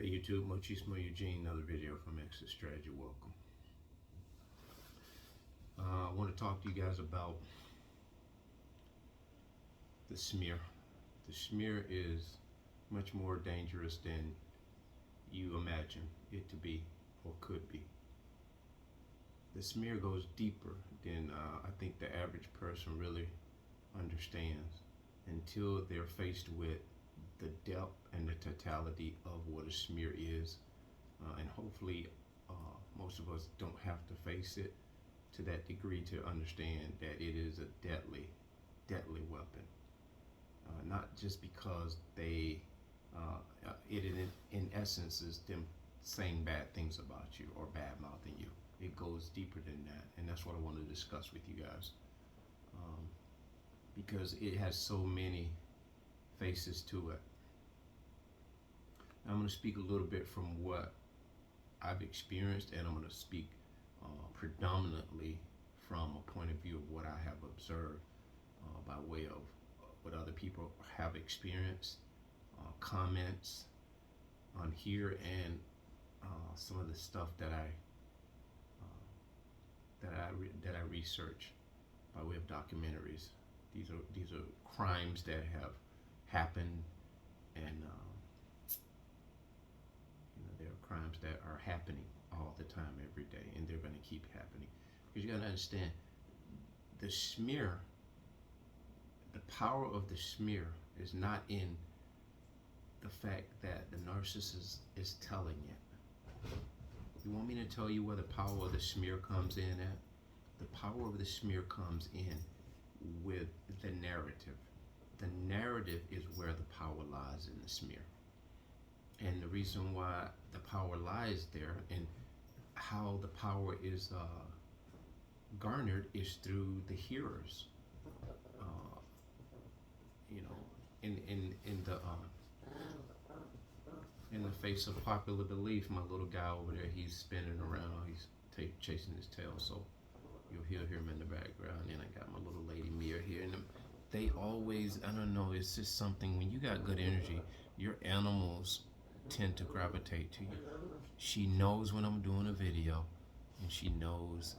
Hey YouTube, Mochismo Eugene, another video from Exit Strategy. Welcome. I want to talk to you guys about the smear. The smear is much more dangerous than you imagine it to be or could be. The smear goes deeper than I think the average person really understands until they're faced with the depth and the totality of what a smear is. And hopefully most of us don't have to face it to that degree to understand that it is a deadly weapon. Not just because it in essence is them saying bad things about you or bad mouthing you. It goes deeper than that, and that's what I want to discuss with you guys, because it has so many faces to it. I'm going to speak a little bit from what I've experienced, and I'm going to speak predominantly from a point of view of what I have observed by way of what other people have experienced, comments on here, and some of the stuff that I research by way of documentaries. These are crimes that have happened, and there are crimes that are happening all the time, every day, and they're going to keep happening. Because you got to understand, the smear, the power of the smear is not in the fact that the narcissist is telling it. You want me to tell you where the power of the smear comes in at? The power of the smear comes in with the narrative. The narrative is where the power lies in the smear. And the reason why the power lies there and how the power is garnered is through the hearers. In the face of popular belief, my little guy over there, he's spinning around, he's chasing his tail, so you'll hear him in the background. And I got my little lady Mia here, and they always, I don't know, it's just something, when you got good energy, your animals tend to gravitate to you. She knows when I'm doing a video, and she knows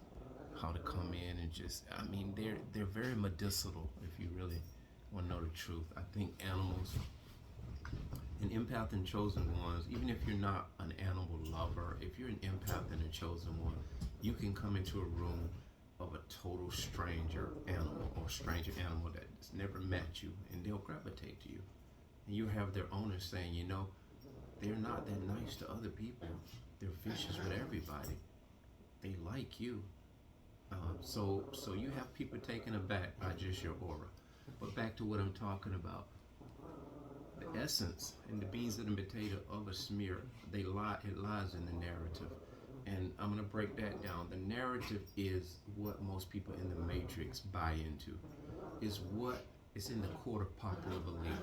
how to come in and just, I mean, they're very medicinal, if you really want to know the truth. I think animals, an empath and chosen ones, even if you're not an animal lover, if you're an empath and a chosen one, you can come into a room of a total stranger animal or stranger animal that's never met you, and they'll gravitate to you. And you have their owners saying, you know, they're not that nice to other people. They're vicious with everybody. They like you. So you have people taken aback by just your aura. But back to what I'm talking about. The essence and the beans and the potato of a smear, it lies in the narrative. And I'm going to break that down. The narrative is what most people in the matrix buy into. Is what is in the court of popular belief.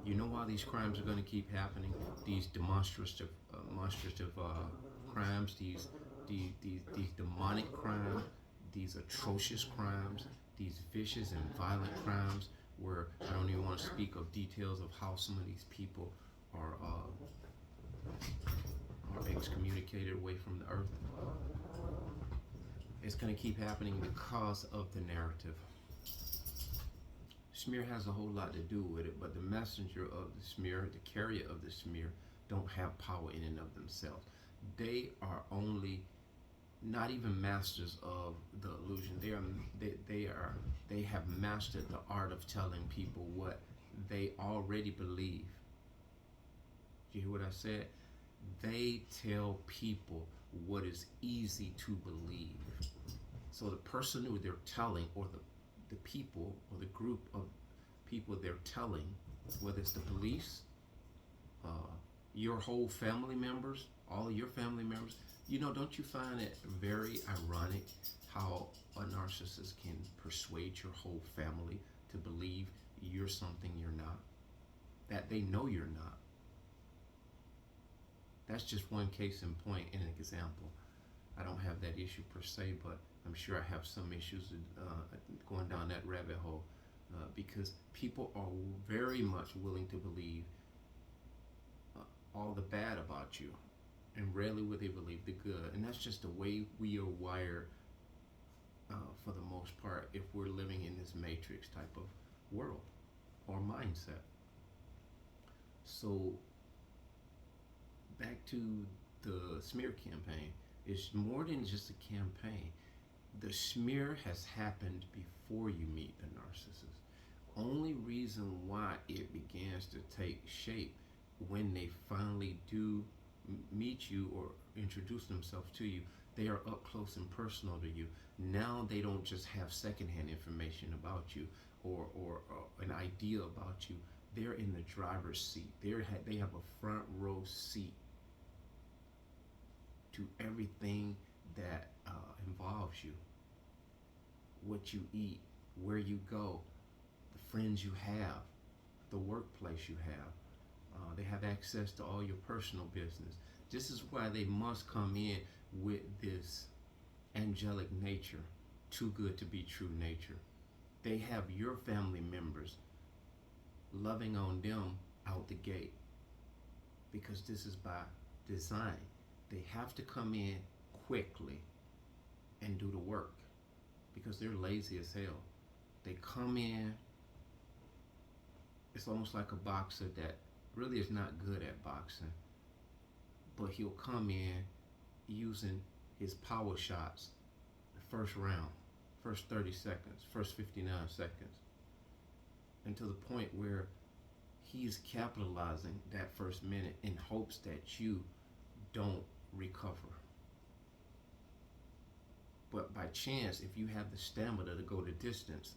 You know why these crimes are going to keep happening? These demonstrative crimes, these demonic crimes, these atrocious crimes, these vicious and violent crimes, where I don't even want to speak of details of how some of these people are excommunicated away from the earth. It's going to keep happening because of the narrative. Smear has a whole lot to do with it, but the messenger of the smear, the carrier of the smear, don't have power in and of themselves. They are only not even masters of the illusion. They have mastered the art of telling people what they already believe. You hear what I said? They tell people what is easy to believe. So the person who they're telling, or the people or the group of people they're telling, whether it's the police, your whole family members, all of your family members, you know, don't you find it very ironic how a narcissist can persuade your whole family to believe you're something you're not, that they know you're not? That's just one case in point and an example. I don't have that issue per se, but I'm sure I have some issues going down that rabbit hole, because people are very much willing to believe all the bad about you, and rarely will they believe the good. And that's just the way we are wired for the most part if we're living in this matrix type of world or mindset. So back to the smear campaign, it's more than just a campaign. The smear has happened before you meet the narcissist. Only reason why it begins to take shape when they finally do meet you or introduce themselves to you, they are up close and personal to you. Now they don't just have secondhand information about you or an idea about you. They're in the driver's seat. They have a front row seat to everything that involves you. What you eat, where you go, the friends you have, the workplace you have. They have access to all your personal business. This is why they must come in with this angelic nature, too good to be true nature. They have your family members loving on them out the gate because this is by design. They have to come in quickly and do the work because they're lazy as hell. They come in, it's almost like a boxer that really is not good at boxing, but he'll come in using his power shots the first round, first 30 seconds, first 59 seconds, and to the point where he's capitalizing that first minute in hopes that you don't recover. But by chance, if you have the stamina to go the distance,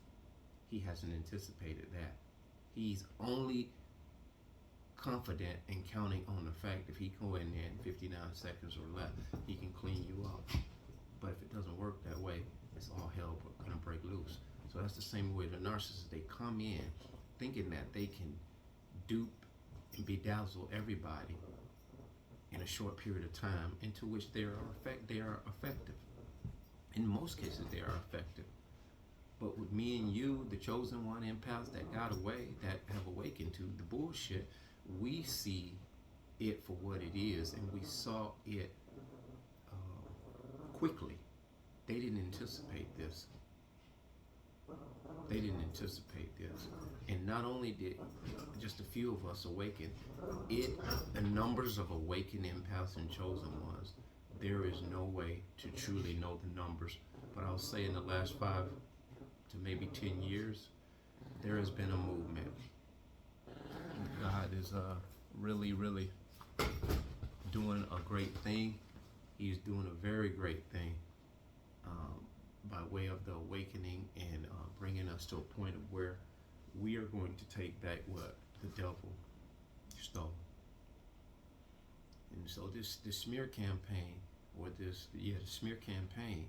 he hasn't anticipated that. He's only confident and counting on the fact if he go in there in 59 seconds or less, he can clean you up. But if it doesn't work that way, it's all hell gonna break loose. So that's the same way the narcissists, they come in thinking that they can dupe and bedazzle everybody in a short period of time, into which they are effective. In most cases, they are effective. But with me and you, the chosen one, empaths that got away, that have awakened to the bullshit, we see it for what it is, and we saw it quickly. They didn't anticipate this. They didn't anticipate this. And not only did just a few of us awaken, the numbers of awakened empaths and chosen ones, there is no way to truly know the numbers. But I'll say in the last 5 to maybe 10 years, there has been a movement. God is really, really doing a great thing. He's doing a very great thing by way of the awakening and bringing us to a point of where we are going to take back what the devil stole. And so this smear campaign, or the smear campaign,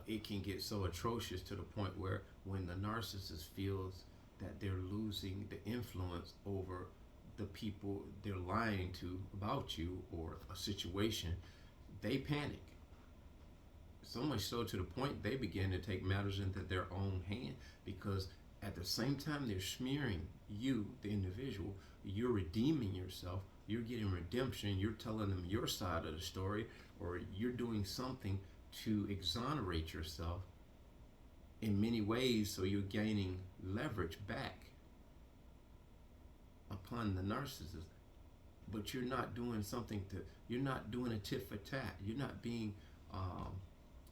it can get so atrocious to the point where when the narcissist feels that they're losing the influence over the people they're lying to about you or a situation, they panic. So much so to the point they begin to take matters into their own hand, because at the same time they're smearing you, the individual, you're redeeming yourself, you're getting redemption, you're telling them your side of the story, or you're doing something to exonerate yourself in many ways, so you're gaining leverage back upon the narcissist. But you're not doing you're not doing a tit for tat. You're not being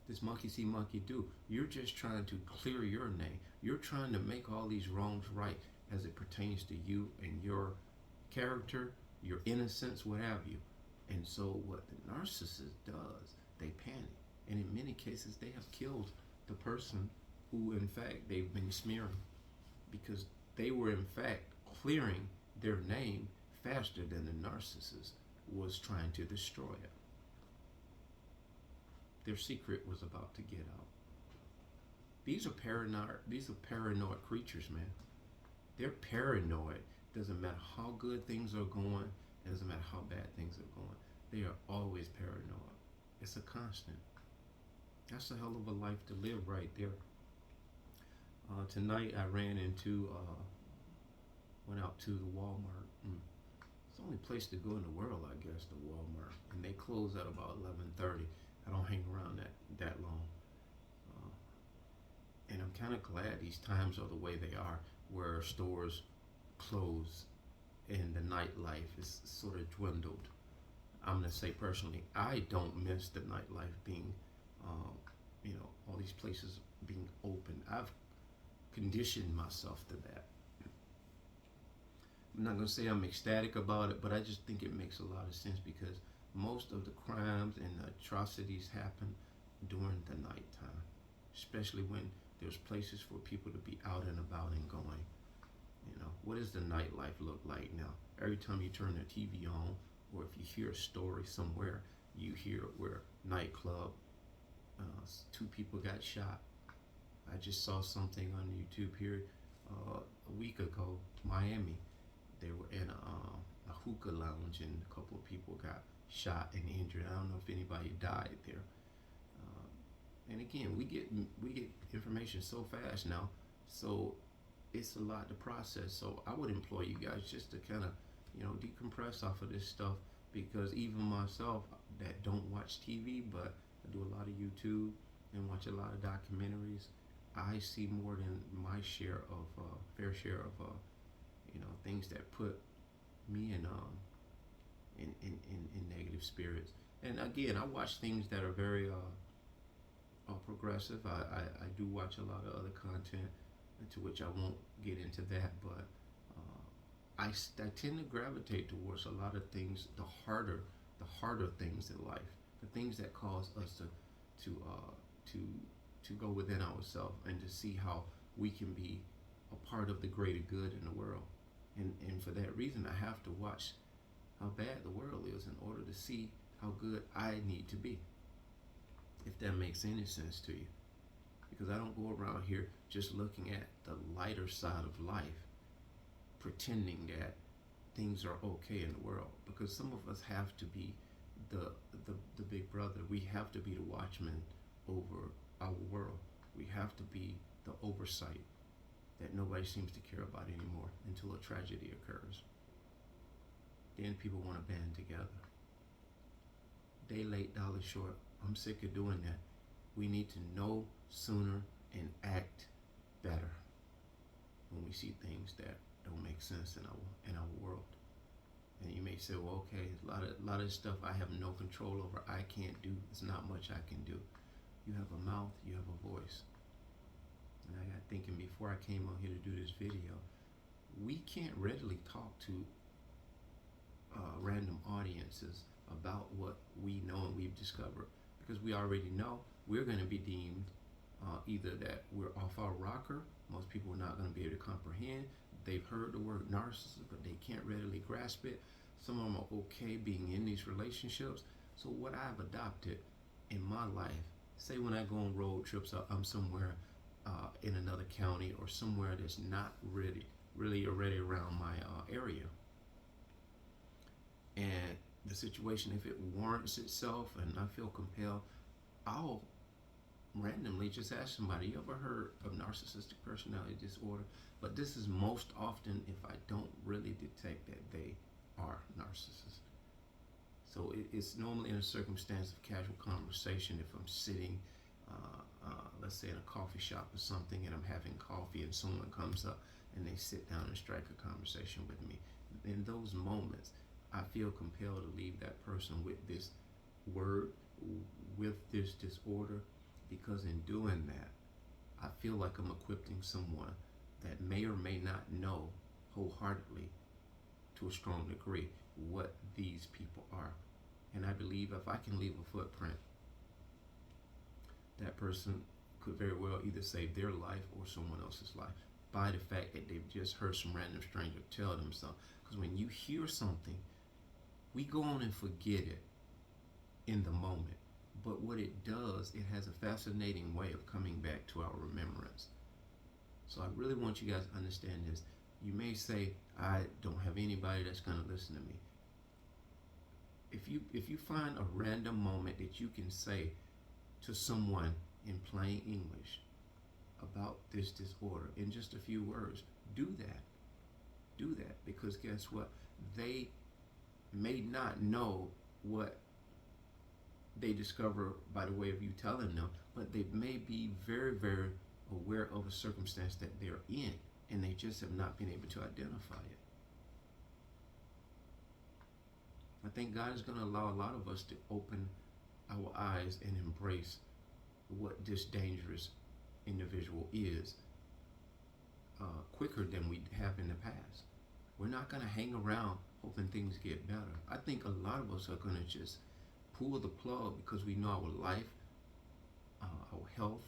this monkey see, monkey do. You're just trying to clear your name. You're trying to make all these wrongs right as it pertains to you and your character, your innocence, what have you. And so what the narcissist does, they panic. And in many cases, they have killed the person who, in fact, they've been smearing, because they were, in fact, clearing their name faster than the narcissist was trying to destroy it. Their secret was about to get out. These are paranoid creatures, man. They're paranoid. Doesn't matter how good things are going. It doesn't matter how bad things are going. They are always paranoid. It's a constant. That's a hell of a life to live right there. Tonight I went out to the Walmart. It's the only place to go in the world, I guess, the Walmart, and they close at about 11:30. I don't hang around that long, uh, and I'm kind of glad these times are the way they are, where stores close and the nightlife is sort of dwindled. I'm gonna say personally, I don't miss the nightlife being, um, all these places being open. I've conditioned myself to that. I'm not gonna say I'm ecstatic about it, but I just think it makes a lot of sense because most of the crimes and the atrocities happen during the nighttime, especially when there's places for people to be out and about and going. What does the nightlife look like now? Every time you turn the TV on, or if you hear a story somewhere, you hear where nightclub, two people got shot. I just saw something on YouTube here a week ago, Miami. They were in a hookah lounge and a couple of people got shot and injured. I don't know if anybody died there. And again, we get information so fast now, so it's a lot to process. So I would implore you guys just to kind of decompress off of this stuff, because even myself that don't watch TV, but I do a lot of YouTube and watch a lot of documentaries, I see more than my fair share of things that put me in negative spirits. And again, I watch things that are very progressive. I do watch a lot of other content, to which I won't get into that, but I tend to gravitate towards a lot of things, the harder things in life, the things that cause us to go within ourselves and to see how we can be a part of the greater good in the world. And for that reason, I have to watch how bad the world is in order to see how good I need to be, if that makes any sense to you. Because I don't go around here just looking at the lighter side of life, pretending that things are okay in the world. Because some of us have to be the big brother. We have to be the watchman over our world. We have to be the oversight that nobody seems to care about anymore until a tragedy occurs. Then people want to band together. Day late, dollar short. I'm sick of doing that. We need to know sooner and act better when we see things that don't make sense in our world. And you may say, well, okay, a lot of stuff I have no control over. I can't do. There's not much I can do. You have a mouth. You have a voice. And I got thinking before I came on here to do this video, we can't readily talk to random audiences about what we know and we've discovered, because we already know we're going to be deemed either that we're off our rocker. Most people are not going to be able to comprehend. They've heard the word narcissist, but they can't readily grasp it. Some of them are okay being in these relationships. So what I've adopted in my life, say when I go on road trips, I'm somewhere in another county or somewhere that's not really already around my area, and the situation, if it warrants itself and I feel compelled, I'll randomly just ask somebody, you ever heard of narcissistic personality disorder? But this is most often if I don't really detect that they are narcissists. So it's normally in a circumstance of casual conversation. If I'm sitting, let's say in a coffee shop or something, and I'm having coffee and someone comes up and they sit down and strike a conversation with me. In those moments, I feel compelled to leave that person with this word, with this disorder, because in doing that, I feel like I'm equipping someone that may or may not know wholeheartedly, to a strong degree, what these people are. And I believe if I can leave a footprint, that person could very well either save their life or someone else's life by the fact that they've just heard some random stranger tell them something. Because when you hear something, we go on and forget it in the moment. But what it does, it has a fascinating way of coming back to our remembrance. So I really want you guys to understand this. You may say, I don't have anybody that's going to listen to me. If you find a random moment that you can say to someone in plain English about this disorder in just a few words, do that. Do that, because guess what? They may not know what they discover by the way of you telling them, but they may be very, very aware of a circumstance that they're in, and they just have not been able to identify it. I think God is going to allow a lot of us to open our eyes and embrace what this dangerous individual is quicker than we have in the past. We're not going to hang around hoping things get better. I think a lot of us are going to just pull the plug because we know our life, our health,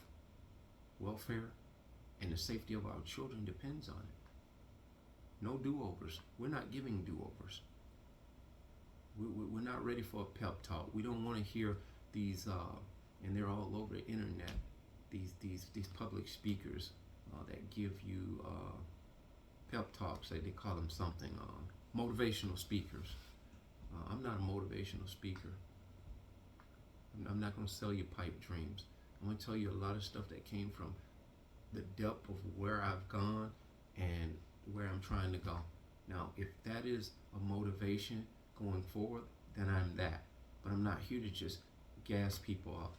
welfare, and the safety of our children depends on it. No do-overs. We're not giving do-overs. We're not ready for a pep talk. We don't want to hear these, and they're all over the internet, these public speakers that give you pep talks. They call them something, motivational speakers. I'm not a motivational speaker. I'm not going to sell you pipe dreams. I'm going to tell you a lot of stuff that came from the depth of where I've gone and where I'm trying to go. Now, if that is a motivation going forward, then I'm that. But I'm not here to just gas people up,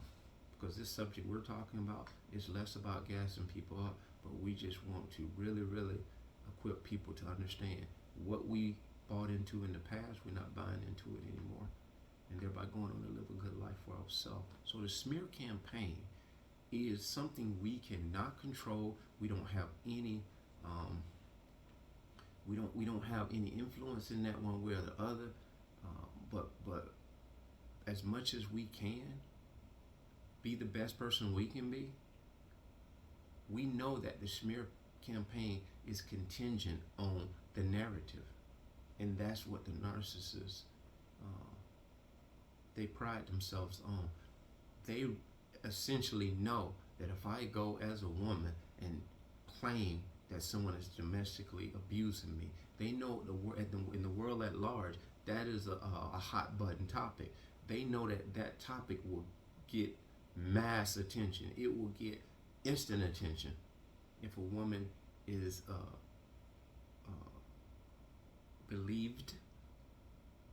because this subject we're talking about is less about gassing people up, but we just want to really, really equip people to understand what we bought into in the past, we're not buying into it anymore, and thereby going on to live a good life for ourselves. So the smear campaign is something we cannot control. We don't have any we don't have any influence in that one way or the other. But as much as we can be the best person we can be, we know that the smear campaign is contingent on the narrative, and that's what the narcissists they pride themselves on. They essentially know that if I go as a woman and claim that someone is domestically abusing me, they know in the world at large that is a hot button topic. They know that topic will get mass attention. It will get instant attention if a woman is believed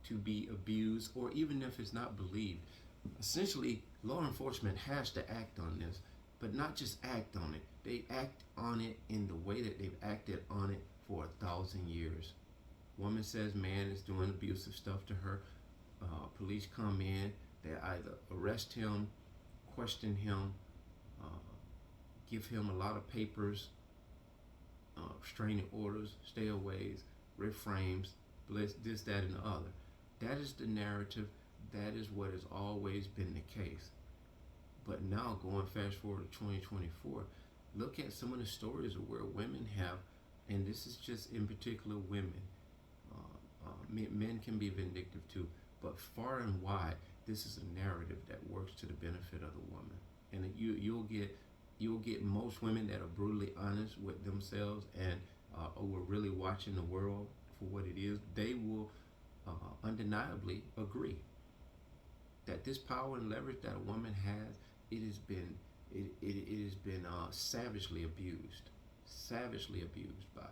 to be abused, or even if it's not believed. Essentially, law enforcement has to act on this, but not just act on it. They act on it in the way that they've acted on it for 1,000 years. Woman says man is doing abusive stuff to her. Police come in, they either arrest him, question him, give him a lot of papers, restraining orders, stayaways, reframes, this, that, and the other. That is the narrative. That is what has always been the case. But now, going fast forward to 2024, look at some of the stories of where women have, and this is just in particular women. Men can be vindictive too, but far and wide, this is a narrative that works to the benefit of the woman. And you'll get most women that are brutally honest with themselves and are really watching the world for what it is. They will undeniably agree that this power and leverage that a woman has, it has been savagely abused by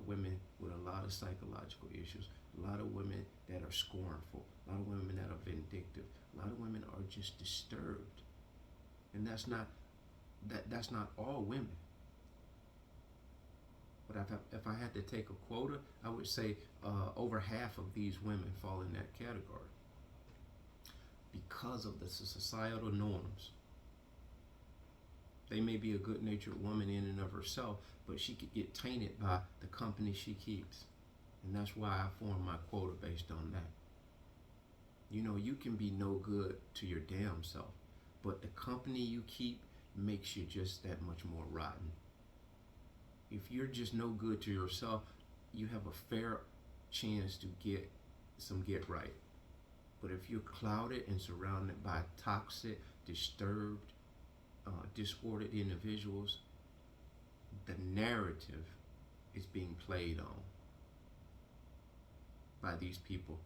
women with a lot of psychological issues, a lot of women that are scornful, a lot of women that are vindictive, a lot of women are just disturbed, and that's not all women. But if I had to take a quota, I would say over half of these women fall in that category because of the societal norms. They may be a good-natured woman in and of herself, but she could get tainted by the company she keeps. And that's why I form my quota based on that. You know, you can be no good to your damn self, but the company you keep makes you just that much more rotten. If you're just no good to yourself, you have a fair chance to get some get right. But if you're clouded and surrounded by toxic, disturbed, disordered individuals, the narrative is being played on by these people,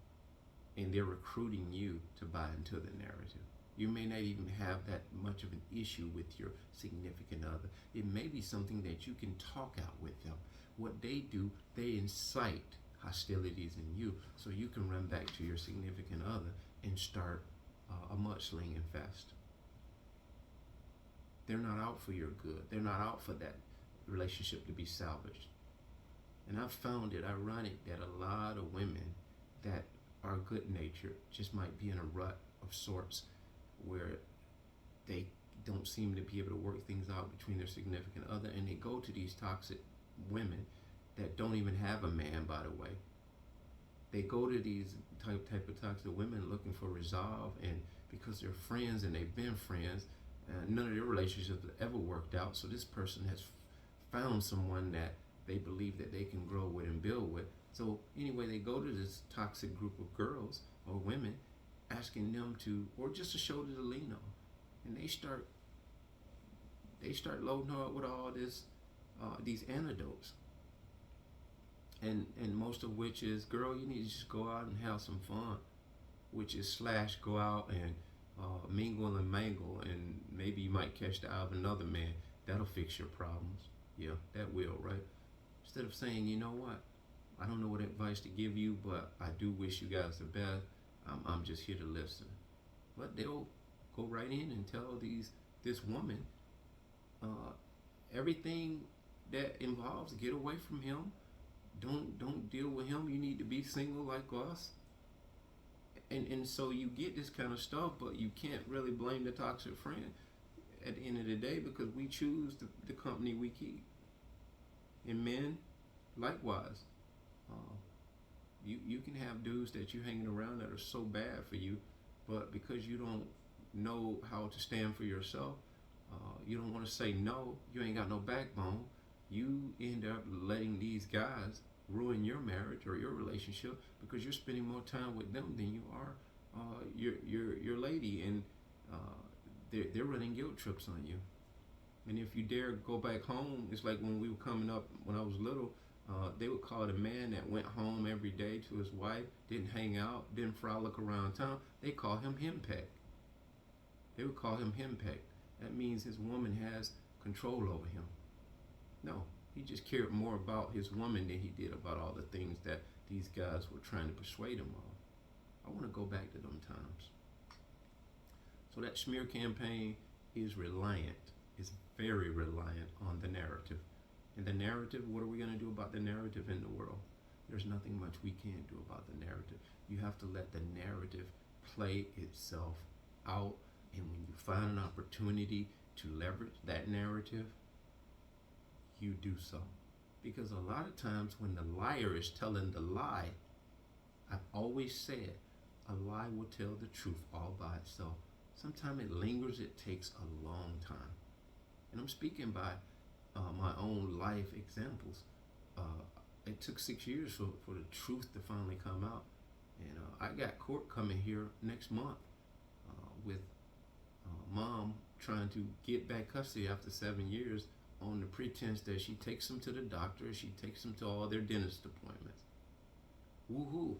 and they're recruiting you to buy into the narrative. You may not even have that much of an issue with your significant other. It may be something that you can talk out with them. What they do, they incite hostilities in you, so you can run back to your significant other and start a mudslinging fest. They're not out for your good. They're not out for that relationship to be salvaged. And I've found it ironic that a lot of women that are good natured just might be in a rut of sorts where they don't seem to be able to work things out between their significant other, and they go to these toxic women that don't even have a man, by the way. They go to these type of toxic women looking for resolve, and because they're friends and they've been friends, none of their relationships have ever worked out. So this person has found someone that they believe that they can grow with and build with. So anyway, they go to this toxic group of girls or women, asking them to, or just a shoulder to lean on, and they start loading her up with all this, these antidotes, and most of which is, girl, you need to just go out and have some fun, which is / go out and mingle and mangle, and maybe you might catch the eye of another man. That'll fix your problems. Yeah, that will, right? Instead of saying, you know what, I don't know what advice to give you, but I do wish you guys the best. I'm just here to listen. But they'll go right in and tell this woman everything that involves get away from him. Don't deal with him. You need to be single like us. And so you get this kind of stuff, but you can't really blame the toxic friend at the end of the day, because we choose the company we keep. And men, likewise. You can have dudes that you're hanging around that are so bad for you, but because you don't know how to stand for yourself, you don't want to say no, you ain't got no backbone, you end up letting these guys ruin your marriage or your relationship because you're spending more time with them than you are your lady, and they're running guilt trips on you. And if you dare go back home, it's like when we were coming up when I was little, they would call it a man that went home every day to his wife, didn't hang out, didn't frolic around town. They call him henpecked. They would call him henpecked. That means his woman has control over him. No, he just cared more about his woman than he did about all the things that these guys were trying to persuade him of. I want to go back to them times. So that smear campaign is very reliant on the narrative. And the narrative, what are we going to do about the narrative in the world? There's nothing much we can do about the narrative. You have to let the narrative play itself out. And when you find an opportunity to leverage that narrative, you do so. Because a lot of times when the liar is telling the lie, I've always said, a lie will tell the truth all by itself. Sometimes it lingers, it takes a long time. And I'm speaking by my own life examples. It took 6 years for the truth to finally come out. And I got court coming here next month with mom trying to get back custody after 7 years on the pretense that she takes them to the doctor, she takes them to all their dentist appointments. Woohoo!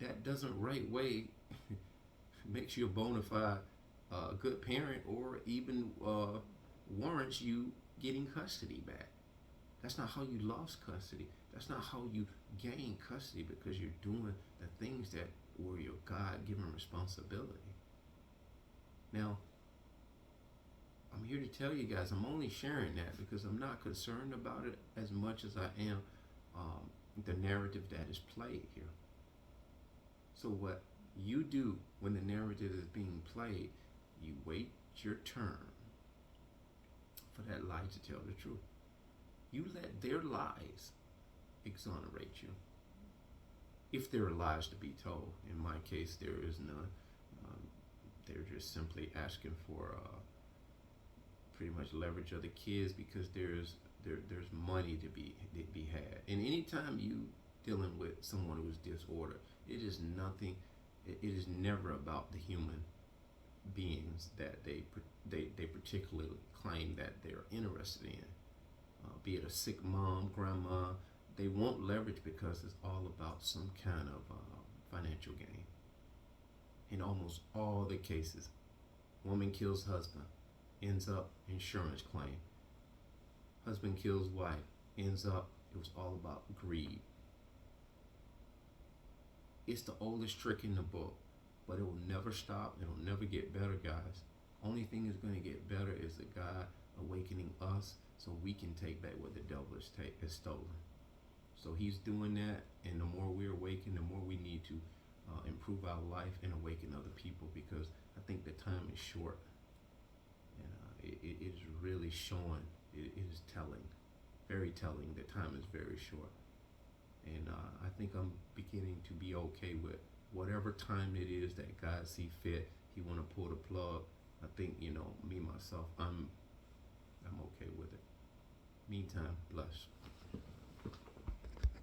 That doesn't right way makes you a bona fide good parent, or even warrants you getting custody back. That's not how you lost custody. That's not how you gain custody, because you're doing the things that were your God-given responsibility. Now, I'm here to tell you guys, I'm only sharing that because I'm not concerned about it as much as I am the narrative that is played here. So what you do when the narrative is being played, you wait your turn for that lie to tell the truth. You let their lies exonerate you. If there are lies to be told. In my case, there is none. They're just simply asking for pretty much leverage of the kids, because there's money to be had. And anytime you dealing with someone who is disordered, it is nothing. It is never about the human beings that they particularly claim that they're interested in. Be it a sick mom, grandma, they won't leverage because it's all about some kind of financial gain. In almost all the cases, woman kills husband, ends up insurance claim. Husband kills wife, ends up, it was all about greed. It's the oldest trick in the book, but it will never stop. It'll never get better, guys. Only thing is going to get better is the God awakening us so we can take back what the devil has stolen. So he's doing that, and the more we're awakened, the more we need to improve our life and awaken other people, because I think the time is short. And it is really showing, it is telling, very telling. The time is very short. And I think I'm beginning to be okay with whatever time it is that God see fit. He want to pull the plug. I think, me, myself, I'm okay with it. Meantime, bless.